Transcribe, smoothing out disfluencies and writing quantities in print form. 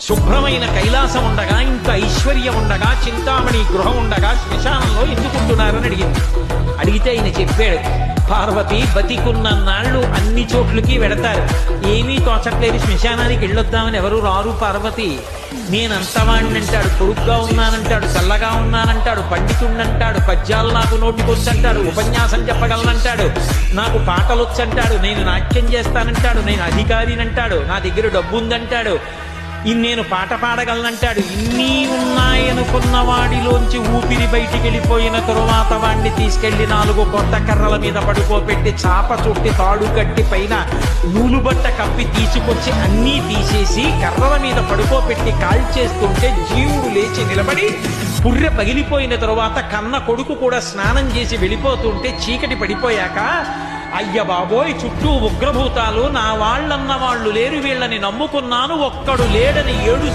శుభ్రమైన కైలాసం ఉండగా, ఇంత ఐశ్వర్యం ఉండగా, చింతామణి గృహం ఉండగా శ్మశానంలో ఎందుకుంటున్నారని అడిగింది. అడిగితే ఆయన చెప్పాడు, పార్వతి బతికున్న నాళ్ళు అన్ని చోట్లకి వెడతారు, ఏమీ తోచట్లేదు, శ్మశానానికి వెళ్ళొద్దామని ఎవరు రారు పార్వతి. నేనంతవాణ్ణంటాడు, పొరుగ్గా ఉన్నానంటాడు, చల్లగా ఉన్నానంటాడు, పండితుండంటాడు, పద్యాలు నాకు నోటికొచ్చంటాడు, ఉపన్యాసం చెప్పగలనంటాడు, నాకు పాటలొచ్చంటాడు, నేను నాట్యం చేస్తానంటాడు, నేను అధికారినంటాడు, నా దగ్గర డబ్బు ఉందంటాడు, నేను పాట పాడగలనంటాడు. ఇన్ని ఉన్నాయనుకున్న వాడిలోంచి ఊపిరి బయటికి వెళ్ళిపోయిన తరువాత వాడిని తీసుకెళ్లి 4 కొత్త కర్రల మీద పడుకోబెట్టి చాప చుట్టి తాడు కట్టి పైన నూలుబట్ట కప్పి తీసుకొచ్చి అన్నీ తీసేసి కర్రల మీద పడుకోబెట్టి కాల్చేస్తుంటే జీవుడు లేచి నిలబడి పుర్రె పగిలిపోయిన తరువాత కన్న కొడుకు కూడా స్నానం చేసి వెళ్ళిపోతుంటే చీకటి పడిపోయాక, అయ్య బాబోయ్ చుట్టూ ఉగ్రభూతాలు, నా వాళ్ళన్న వాళ్ళు లేరు, వీళ్ళని నమ్ముకున్నాను, ఒక్కడు లేడని ఏడు